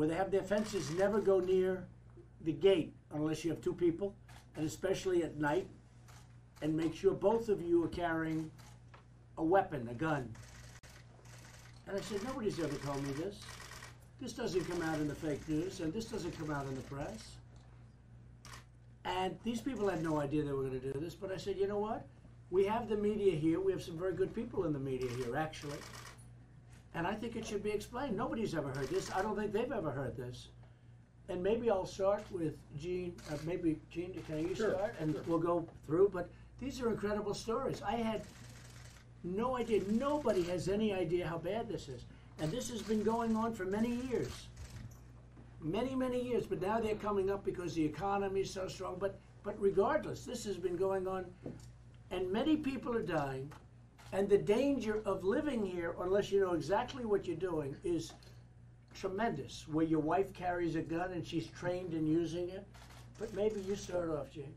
where they have their fences never go near the gate unless you have two people, and especially at night, and make sure both of you are carrying a weapon, a gun. And I said, nobody's ever told me this. This doesn't come out in the fake news, and this doesn't come out in the press. And these people had no idea they were going to do this, but I said, you know what? We have the media here. We have some very good people in the media here, actually. And I think it should be explained. Nobody's ever heard this. I don't think they've ever heard this. And maybe I'll start with Gene. Maybe, Gene, can you start? And we'll go through. But these are incredible stories. I had no idea. Nobody has any idea how bad this is. And this has been going on for many years. Many, many years. But now they're coming up because the economy is so strong. But regardless, this has been going on. And many people are dying. And the danger of living here, unless you know exactly what you're doing, is tremendous. Where your wife carries a gun and she's trained in using it. But maybe you start off, Gene.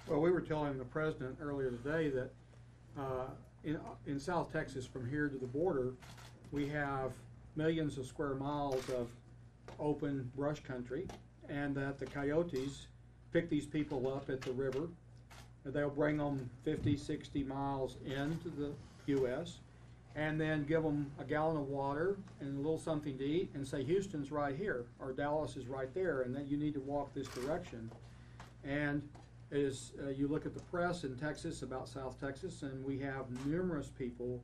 Well, we were telling the president earlier today that in South Texas, from here to the border, we have millions of square miles of open brush country, and that the coyotes pick these people up at the river. They'll bring them 50, 60 miles into the U.S. and then give them a gallon of water and a little something to eat and say, Houston's right here, or Dallas is right there, and that you need to walk this direction. And as you look at the press in Texas about South Texas, and we have numerous people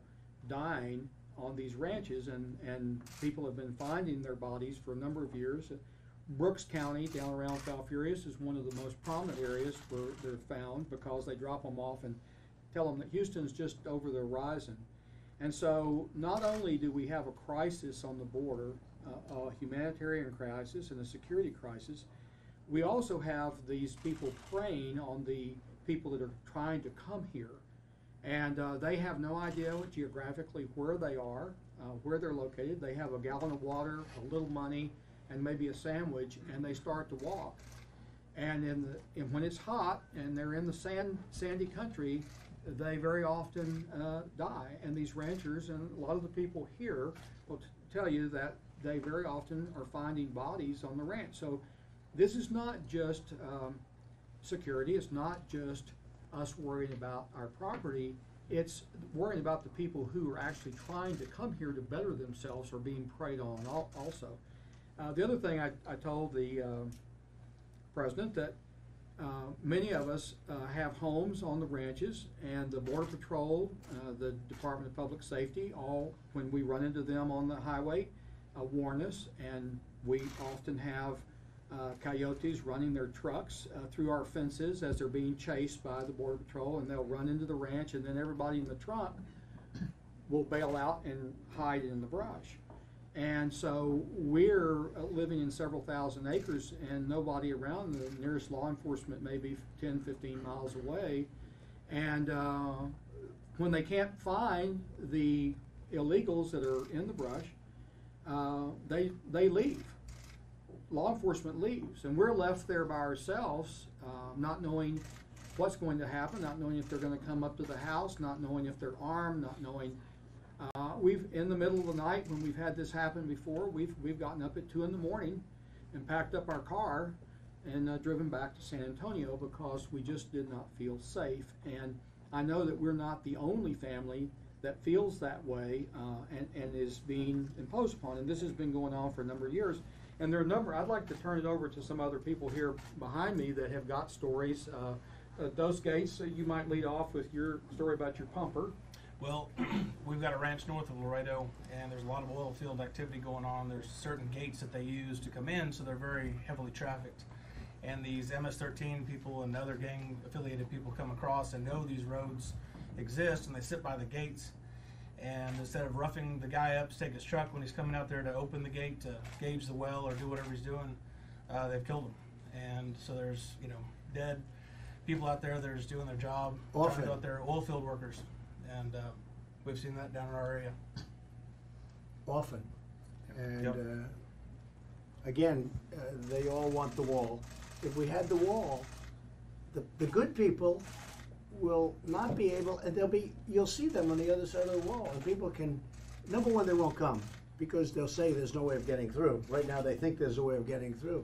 dying on these ranches, and people have been finding their bodies for a number of years. Brooks County, down around Falfurrias, is one of the most prominent areas where they're found because they drop them off and tell them that Houston's just over the horizon. And so not only do we have a crisis on the border, a humanitarian crisis and a security crisis, we also have these people preying on the people that are trying to come here. And they have no idea geographically where they are, where they're located. They have a gallon of water, a little money, and maybe a sandwich, and they start to walk. And when it's hot and they're in the sandy country, they very often die. And these ranchers and a lot of the people here will tell you that they very often are finding bodies on the ranch. So this is not just security. It's not just us worrying about our property. It's worrying about the people who are actually trying to come here to better themselves or being preyed on also. The other thing I told the president that many of us have homes on the ranches, and the Border Patrol, the Department of Public Safety, all, when we run into them on the highway, warn us, and we often have coyotes running their trucks through our fences as they're being chased by the Border Patrol, and they'll run into the ranch, and then everybody in the trunk will bail out and hide in the brush. And so we're living in several thousand acres and nobody around. The nearest law enforcement may be 10, 15 miles away. And when they can't find the illegals that are in the brush, they leave. Law enforcement leaves, and we're left there by ourselves, not knowing what's going to happen, not knowing if they're going to come up to the house, not knowing if they're armed, not knowing. We've, in the middle of the night, when we've had this happen before, we've gotten up at 2 in the morning and packed up our car and driven back to San Antonio because we just did not feel safe. And I know that we're not the only family that feels that way and is being imposed upon. And this has been going on for a number of years. And there are a number, I'd like to turn it over to some other people here behind me that have got stories. Those Gates, you might lead off with your story about your pumper. Well, we've got a ranch north of Laredo, and there's a lot of oil field activity going on. There's certain gates that they use to come in, so they're very heavily trafficked. And these MS-13 people and other gang-affiliated people come across and know these roads exist, and they sit by the gates. And instead of roughing the guy up to take his truck when he's coming out there to open the gate to gauge the well or do whatever he's doing, they've killed him. And so there's, dead people out there that are just doing their job. Often. Out there, oil field workers. And we've seen that down in our area. Often. And Yep. Again, they all want the wall. If we had the wall, the good people will not be able, and you'll see them on the other side of the wall. And people can, number one, they won't come because they'll say there's no way of getting through. Right now they think there's a way of getting through.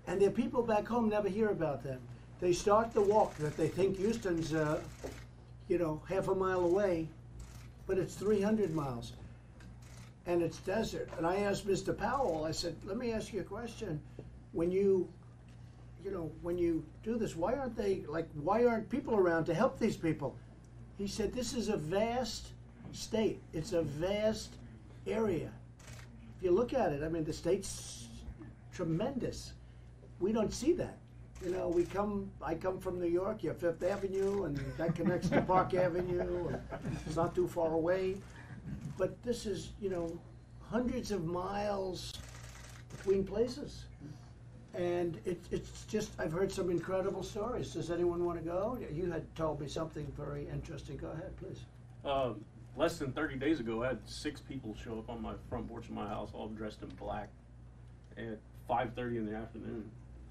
And their people back home never hear about them. They start the walk that they think Houston's, half a mile away, but it's 300 miles. And it's desert. And I asked Mr. Powell, I said, let me ask you a question. When you do this, why aren't people around to help these people? He said, this is a vast state. It's a vast area. If you look at it, I mean, the state's tremendous. We don't see that. I come from New York, you have Fifth Avenue, and that connects to Park Avenue, and it's not too far away. But this is, hundreds of miles between places. And it's just, I've heard some incredible stories. Does anyone want to go? You had told me something very interesting. Go ahead, please. Less than 30 days ago, I had 6 people show up on my front porch of my house, all dressed in black, at 5:30 in the afternoon.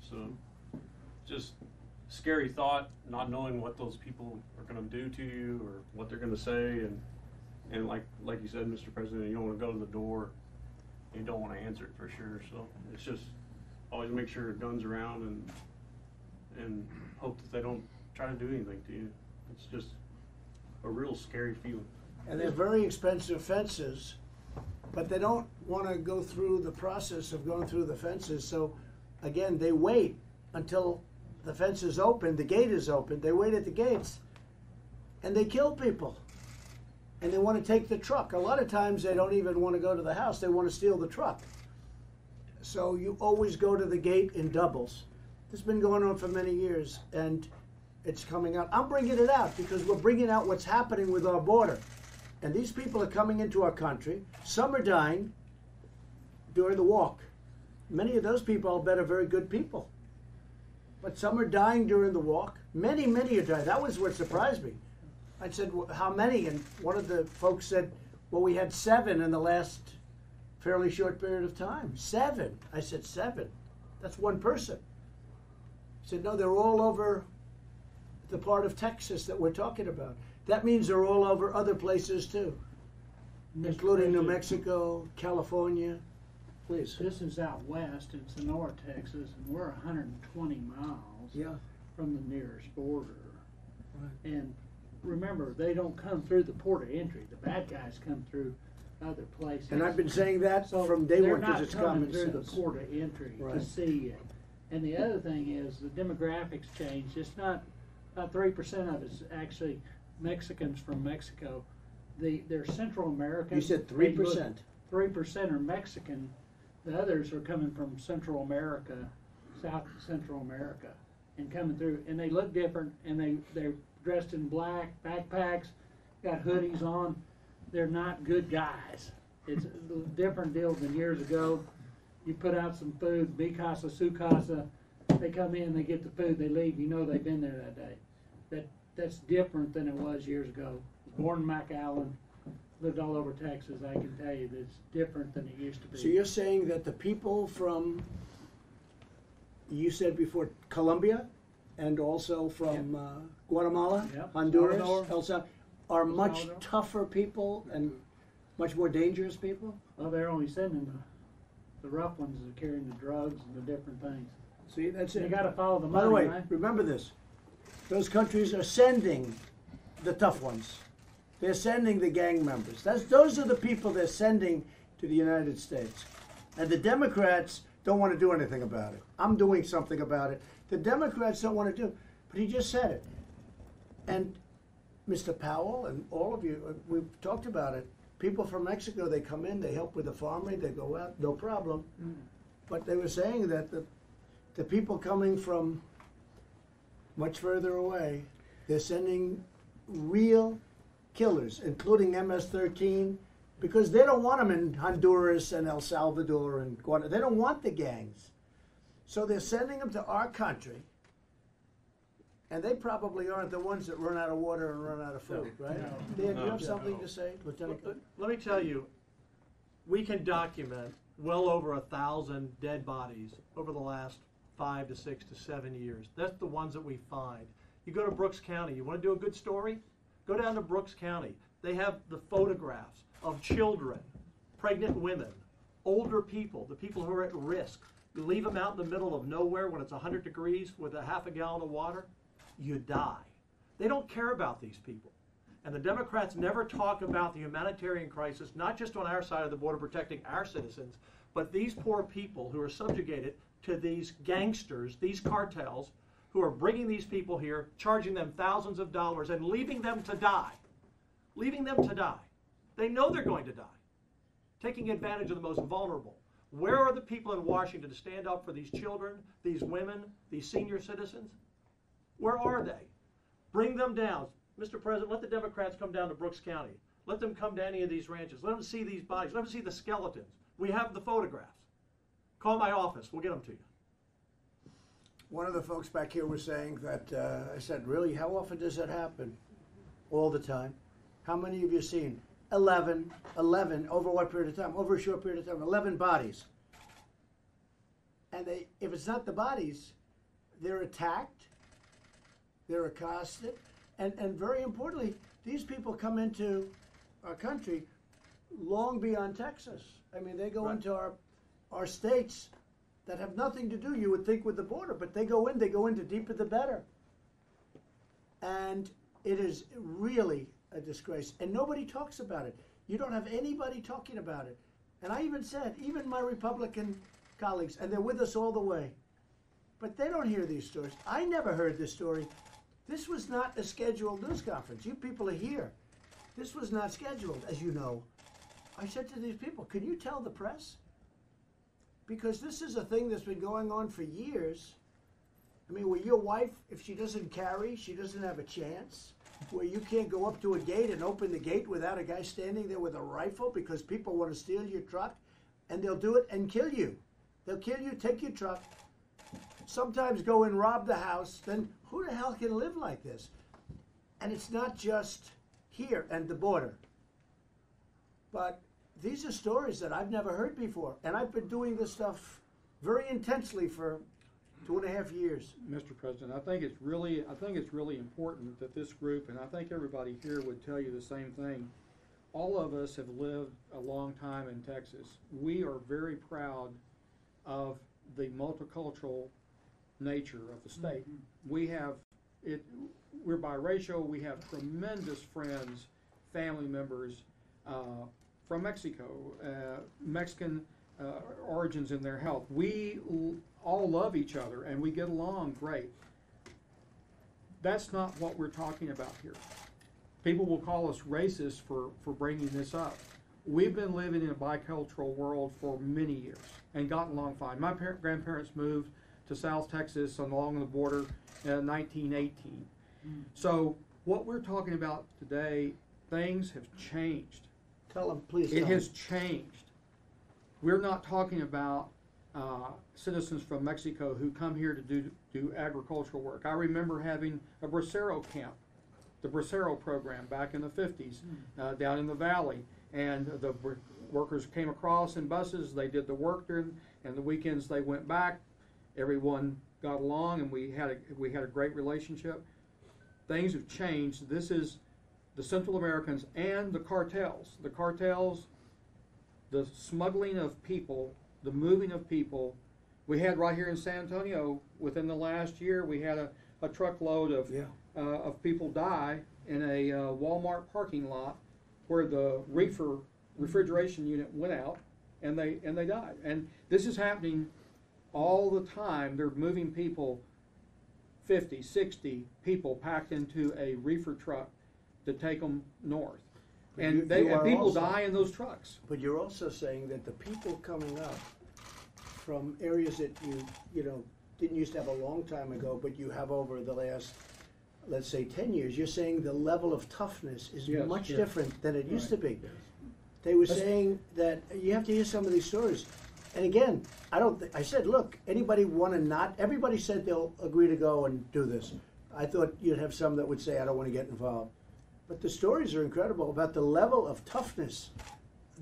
So, just scary thought, not knowing what those people are going to do to you or what they're going to say, and like you said, Mr. President, you don't want to go to the door, you don't want to answer it for sure. So it's just always make sure your gun's around and hope that they don't try to do anything to you. It's just a real scary feeling. And they're very expensive fences, but they don't want to go through the process of going through the fences. So again, they wait until the fence is open, the gate is open, they wait at the gates, and they kill people. And they want to take the truck. A lot of times they don't even want to go to the house, they want to steal the truck. So you always go to the gate in doubles. This has been going on for many years, and it's coming out. I'm bringing it out because we're bringing out what's happening with our border. And these people are coming into our country. Some are dying during the walk. Many of those people, I'll bet, are very good people. But some are dying during the walk. Many are dying. That was what surprised me. I said, well, how many? And one of the folks said, well, we had 7 in the last fairly short period of time. 7. I said, 7? That's one person. He said, no, they're all over the part of Texas that we're talking about. That means they're all over other places too, including New Mexico, California. Please. This is out west in Sonora, Texas, and we're 120 miles from the nearest border. Right. And remember, they don't come through the port of entry. The bad guys come through other places. And I've been saying that from day one because it's common sense. They're not coming through the port of entry to see it. And the other thing is the demographics change. It's not about 3% of it's actually Mexicans from Mexico. They're Central American. You said 3%. 3% are Mexican. The others are coming from Central America, South Central America, and coming through. And they look different, and they're dressed in black, backpacks, got hoodies on. They're not good guys. It's a different deal than years ago. You put out some food, mi casa, su casa. They come in, they get the food, they leave. You know they've been there that day. That's different than it was years ago. Born in McAllen, lived all over Texas. I can tell you that it's different than it used to be. So you're saying that the people from, you said before, Colombia, and also from Guatemala, Honduras, El Salvador, are much tougher people and much more dangerous people? Well, they're only sending the rough ones that are carrying the drugs and the different things. See, that's it. You got to follow the money. By the way, right? remember this. Those countries are sending the tough ones. They're sending the gang members. Those are the people they're sending to the United States. And the Democrats don't want to do anything about it. I'm doing something about it. The Democrats don't want to do, but he just said it. And Mr. Powell and all of you, we've talked about it. People from Mexico, they come in, they help with the farming, they go out, no problem. But they were saying that the people coming from much further away, they're sending real killers, including MS-13, because they don't want them in Honduras and El Salvador and Guatemala. They don't want the gangs. So they're sending them to our country, and they probably aren't the ones that run out of water and run out of food, right? Dan, do you have something to say, Lieutenant? Let me tell you, we can document well over 1,000 dead bodies over the last 5 to 6 to 7 years. That's the ones that we find. You go to Brooks County, you want to do a good story? Go down to Brooks County. They have the photographs of children pregnant women, older people, the people who are at risk. You leave them out in the middle of nowhere when it's 100 degrees with a half a gallon of water, you die. They don't care about these people. And the Democrats never talk about the humanitarian crisis, not just on our side of the border protecting our citizens, but these poor people who are subjugated to these gangsters, these cartels, who are bringing these people here, charging them thousands of dollars and leaving them to die. Leaving them to die. They know they're going to die. Taking advantage of the most vulnerable. Where are the people in Washington to stand up for these children, these women, these senior citizens? Where are they? Bring them down. Mr. President, let the Democrats come down to Brooks County. Let them come to any of these ranches. Let them see these bodies. Let them see the skeletons. We have the photographs. Call my office. We'll get them to you. One of the folks back here was saying that, I said, really, how often does that happen? All the time. How many have you seen? 11, over what period of time? Over a short period of time, 11 bodies. And if it's not the bodies, they're attacked, they're accosted, and very importantly, these people come into our country long beyond Texas. I mean, they go into our states that have nothing to do, you would think, with the border, but they go into deeper the better. And it is really a disgrace, and nobody talks about it. You don't have anybody talking about it. And I even said, even my Republican colleagues, and they're with us all the way, but they don't hear these stories. I never heard this story. This was not a scheduled news conference. You people are here. This was not scheduled, as you know. I said to these people, can you tell the press? Because this is a thing that's been going on for years. I mean, where your wife, if she doesn't carry, she doesn't have a chance. Where you can't go up to a gate and open the gate without a guy standing there with a rifle because people want to steal your truck, and they'll do it and kill you. They'll kill you, take your truck, sometimes go and rob the house. Then who the hell can live like this? And it's not just here and the border. But these are stories that I've never heard before. And I've been doing this stuff very intensely for 2.5 years. Mr. President, I think it's really important that this group, and I think everybody here would tell you the same thing. All of us have lived a long time in Texas. We are very proud of the multicultural nature of the state. We have it. We're biracial. We have tremendous friends, family members from Mexico, Mexican origins in their health. We all love each other and we get along great. That's not what we're talking about here. People will call us racist for bringing this up. We've been living in a bicultural world for many years and gotten along fine. My grandparents moved to South Texas along the border in 1918. So what we're talking about today, things have changed. Tell them, please. It has changed. We're not talking about citizens from Mexico who come here to do agricultural work. I remember having a bracero camp, the bracero program back in the 50s down in the valley. And the workers came across in buses, they did the work during, and the weekends they went back. Everyone got along and we had a great relationship. Things have changed. This is the Central Americans and the cartels. The cartels, the smuggling of people, the moving of people. We had right here in San Antonio, within the last year, we had a truckload of people die in a Walmart parking lot where the refrigeration unit went out and they died. And this is happening all the time. They're moving people, 50, 60 people packed into a reefer truck to take them north. And people die in those trucks. But you're also saying that the people coming up from areas that you didn't used to have a long time ago, but you have over the last, let's say, 10 years, you're saying the level of toughness is much different than it used to be. Yes. They were saying that you have to hear some of these stories. And again, I said, look, anybody want to not? Everybody said they'll agree to go and do this. I thought you'd have some that would say, I don't want to get involved. But the stories are incredible about the level of toughness.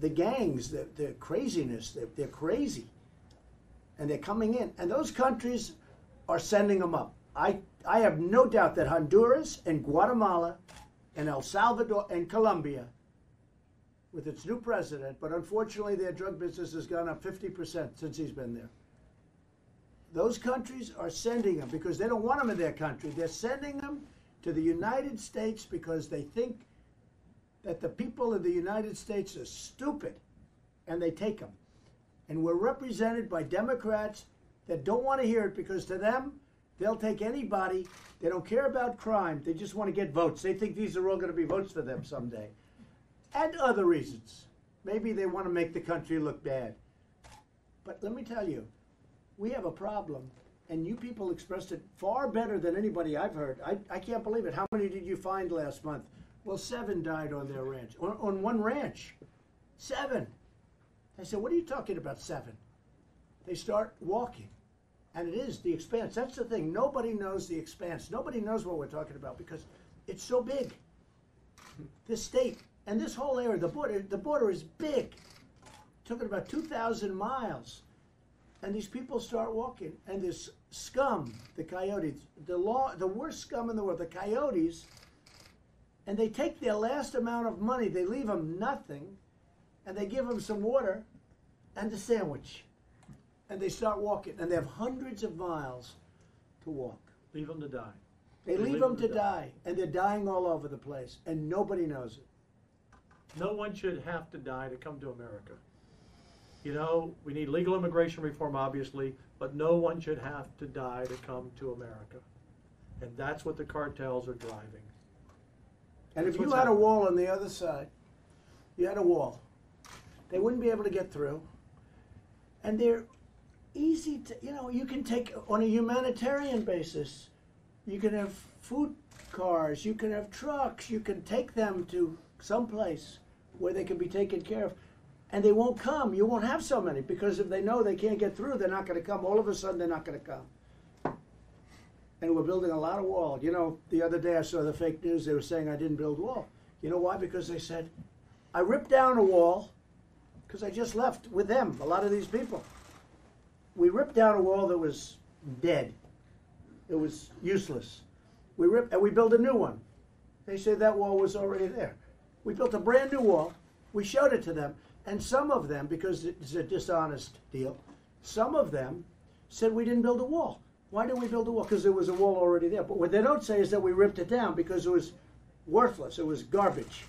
The gangs, the craziness, they're crazy. And they're coming in. And those countries are sending them up. I have no doubt that Honduras and Guatemala and El Salvador and Colombia with its new president, but unfortunately their drug business has gone up 50% since he's been there. Those countries are sending them because they don't want them in their country. They're sending them to the United States because they think that the people of the United States are stupid, and they take them. And we're represented by Democrats that don't want to hear it because to them, they'll take anybody. They don't care about crime. They just want to get votes. They think these are all going to be votes for them someday. And other reasons. Maybe they want to make the country look bad. But let me tell you, we have a problem, and you people expressed it far better than anybody I've heard. I can't believe it. How many did you find last month? Well, 7 died on their ranch, on one ranch. 7. I said, what are you talking about 7? They start walking, and it is the expanse. That's the thing. Nobody knows the expanse. Nobody knows what we're talking about because it's so big. This state and this whole area, the border is big. Talking about 2,000 miles. And these people start walking, and this scum, the coyotes, the worst scum in the world, the coyotes, and they take their last amount of money, they leave them nothing, and they give them some water and a sandwich. And they start walking, and they have hundreds of miles to walk. Leave them to die. They leave them to die, and they're dying all over the place, and nobody knows it. No one should have to die to come to America. You know, we need legal immigration reform, obviously, but no one should have to die to come to America. And that's what the cartels are driving. And That's if you what's had a happening. wall on the other side, you had a wall, they wouldn't be able to get through. And they're easy to, you know, you can take, on a humanitarian basis, you can have food cars, you can have trucks, you can take them to someplace where they can be taken care of. And they won't come. You won't have so many because if they know they can't get through, they're not going to come. All of a sudden, they're not going to come. And we're building a lot of wall. You know, the other day I saw the fake news. They were saying I didn't build wall. You know why? Because they said, I ripped down a wall because I just left with them, a lot of these people. We ripped down a wall that was dead. It was useless. We ripped, and we built a new one. They said that wall was already there. We built a brand new wall. We showed it to them. And some of them, because it's a dishonest deal, some of them said we didn't build a wall. Why didn't we build a wall? Because there was a wall already there. But what they don't say is that we ripped it down because it was worthless. It was garbage.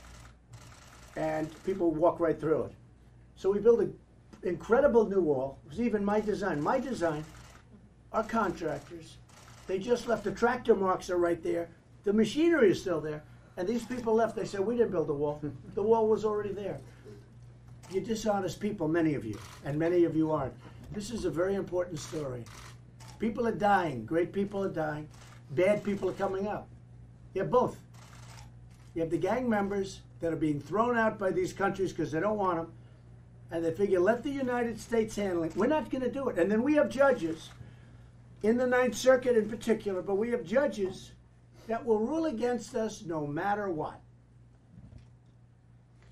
And people walk right through it. So we built an incredible new wall. It was even my design. My design, our contractors, they just left. The tractor marks are right there. The machinery is still there. And these people left. They said, we didn't build a wall. The wall was already there. You're dishonest people, many of you, and many of you aren't. This is a very important story. People are dying. Great people are dying. Bad people are coming up. You have both. You have the gang members that are being thrown out by these countries because they don't want them, and they figure, let the United States handle it. We're not going to do it. And then we have judges, in the Ninth Circuit in particular, but we have judges that will rule against us no matter what.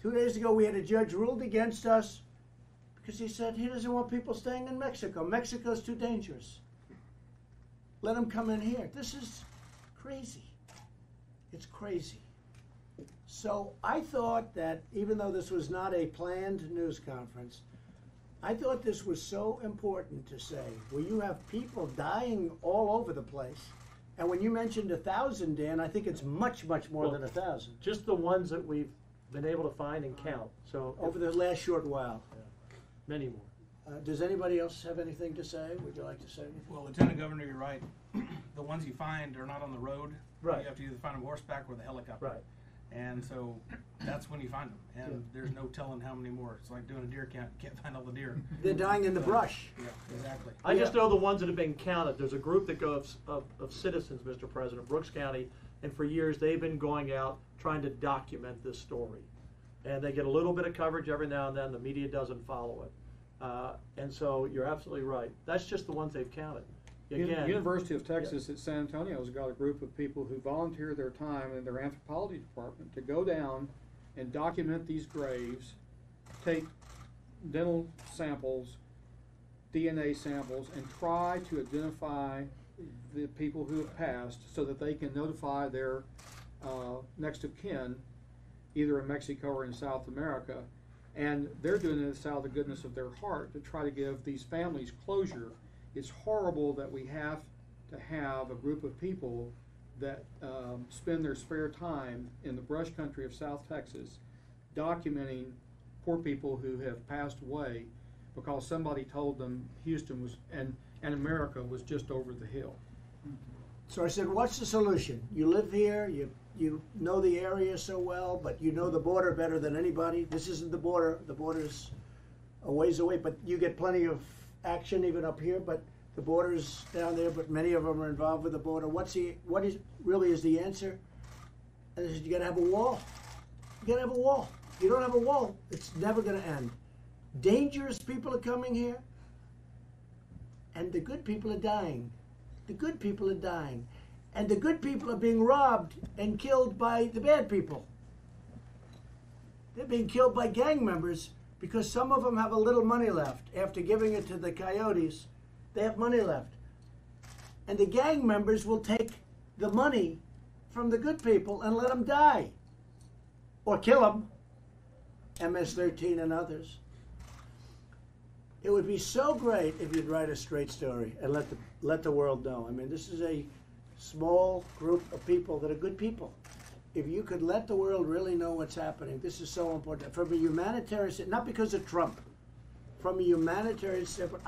2 days ago, we had a judge ruled against us because he said he doesn't want people staying in Mexico. Mexico's too dangerous. Let them come in here. This is crazy. It's crazy. So I thought that even though this was not a planned news conference, I thought this was so important to say, where you have people dying all over the place. And when you mentioned 1,000, Dan, I think it's much, much more than 1,000. Just the ones that we've been able to find and count. So Over the last short while. many more. Does anybody else have anything to say? Would you like to say anything? Well, Lieutenant Governor, you're right. The ones you find are not on the road. Right. You have to either find them horseback or the helicopter. Right. And so that's when you find them. And there's no telling how many more. It's like doing a deer count. You can't find all the deer. They're dying in the brush. Yeah, exactly. I just know the ones that have been counted. There's a group that goes of citizens, Mr. President, Brooks County, and for years they've been going out trying to document this story. And they get a little bit of coverage every now and then. The media doesn't follow it. And so you're absolutely right. That's just the ones they've counted. Again, University of Texas at San Antonio has got a group of people who volunteer their time in their anthropology department to go down and document these graves, take dental samples, DNA samples, and try to identify the people who have passed so that they can notify their next of kin, either in Mexico or in South America. And they're doing this out of the goodness of their heart to try to give these families closure. It's horrible that we have to have a group of people that spend their spare time in the brush country of South Texas documenting poor people who have passed away because somebody told them Houston was and America was just over the hill. So I said, what's the solution? You live here, you know the area so well, but you know the border better than anybody. This isn't the border. The border's a ways away, but you get plenty of action even up here, but the border's down there, but many of them are involved with the border. What is really is the answer? And I said, you gotta have a wall. You gotta have a wall. If you don't have a wall, it's never gonna end. Dangerous people are coming here, and the good people are dying. The good people are dying. And the good people are being robbed and killed by the bad people. They're being killed by gang members because some of them have a little money left. After giving it to the coyotes, they have money left. And the gang members will take the money from the good people and let them die. Or kill them. MS-13 and others. It would be so great if you'd write a straight story and let the world know. I mean, this is a small group of people that are good people. If you could let the world really know what's happening, this is so important. From a humanitarian, not because of Trump, from a humanitarian standpoint,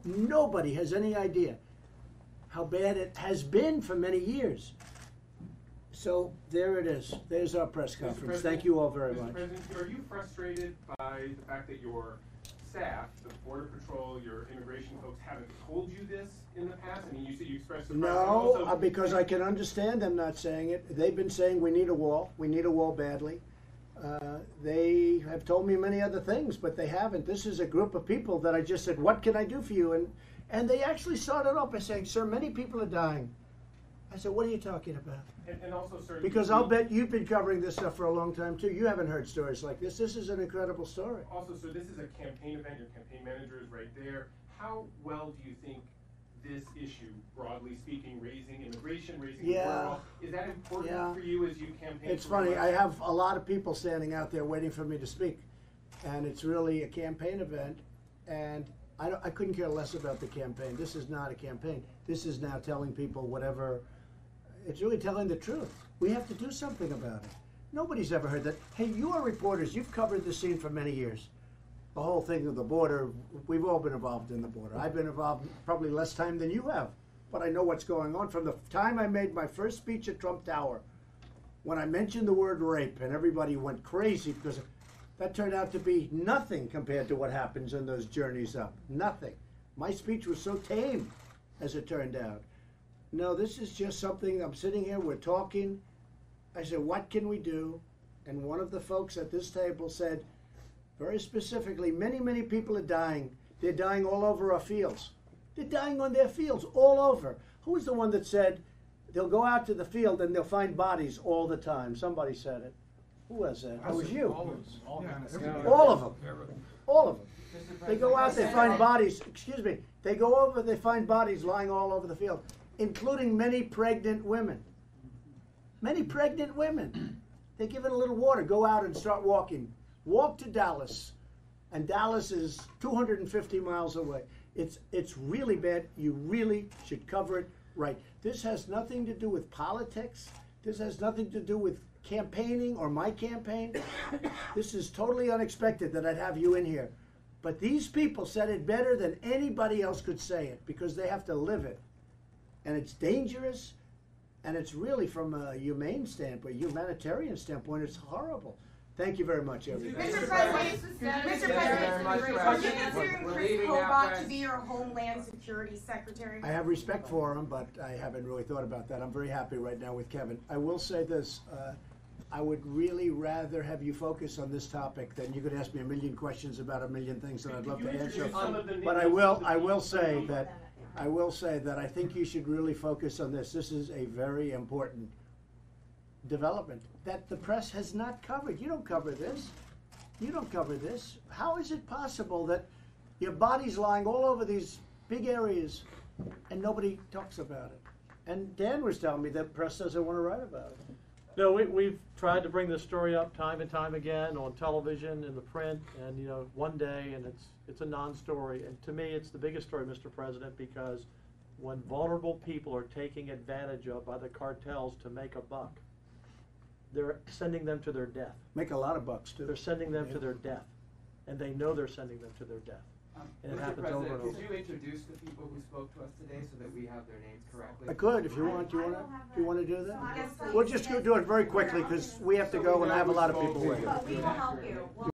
nobody has any idea how bad it has been for many years. So there it is. There's our press conference. Thank you all very much. Mr. President, are you frustrated by the fact that your staff, the Border Patrol, your immigration folks, haven't told you this in the past? I mean, you said you expressed surprise. No, because I can understand them not saying it. They've been saying we need a wall. We need a wall badly. They have told me many other things, but they haven't. This is a group of people that I just said, what can I do for you? And they actually started off by saying, sir, many people are dying. I said, what are you talking about? And also, sir, Because I'll bet you've been covering this stuff for a long time, too. You haven't heard stories like this. This is an incredible story. Also, sir, this is a campaign event. Your campaign manager is right there. How well do you think this issue, broadly speaking, raising immigration, raising the border wall, is that important for you as you campaign? It's funny. I have a lot of people standing out there waiting for me to speak. And it's really a campaign event. And I couldn't care less about the campaign. This is not a campaign. This is now telling people whatever. It's really telling the truth. We have to do something about it. Nobody's ever heard that. Hey, you are reporters. You've covered the scene for many years. The whole thing of the border, we've all been involved in the border. I've been involved probably less time than you have. But I know what's going on. From the time I made my first speech at Trump Tower, when I mentioned the word rape, and everybody went crazy because that turned out to be nothing compared to what happens in those journeys up. Nothing. My speech was so tame, as it turned out. No, this is just something, I'm sitting here, we're talking. I said, what can we do? And one of the folks at this table said, very specifically, many, many people are dying. They're dying all over our fields. They're dying on their fields, all over. Who was the one that said, they'll go out to the field and they'll find bodies all the time? Somebody said it. Who was that? That was you. All All of them. All of them. They go out, they find bodies, excuse me, they go over, they find bodies lying all over the field, including many pregnant women. Many pregnant women. They give it a little water, go out and start walking. Walk to Dallas. And Dallas is 250 miles away. It's really bad. You really should cover it right. This has nothing to do with politics. This has nothing to do with campaigning or my campaign. This is totally unexpected that I'd have you in here. But these people said it better than anybody else could say it because they have to live it. And it's dangerous, and it's really from a humane standpoint, humanitarian standpoint, it's horrible. Thank you very much, everybody. Mr. President, are you considering Chris Kobach to be your Homeland Security Secretary? I have respect for him, but I haven't really thought about that. I'm very happy right now with Kevin. I will say this. I would really rather have you focus on this topic than you could ask me a million questions about a million things that I'd love to answer. But I will say that I think you should really focus on this. This is a very important development that the press has not covered. You don't cover this. You don't cover this. How is it possible that your body's lying all over these big areas and nobody talks about it? And Dan was telling me that press doesn't want to write about it. No, we've tried to bring this story up time and time again on television, in the print, and you know, one day, and it's a non-story. And to me, it's the biggest story, Mr. President, because when vulnerable people are taken advantage of by the cartels to make a buck, they're sending them to their death. Make a lot of bucks too. They're sending them to their death, and they know they're sending them to their death. And it Mr. happens over President, and over. could you introduce the people who spoke to us today so that we have their names correctly? I could, if you want. Do you want to do that? Yes, please. We'll just do it very quickly because we have to go and I have a lot of people waiting. But we will help you.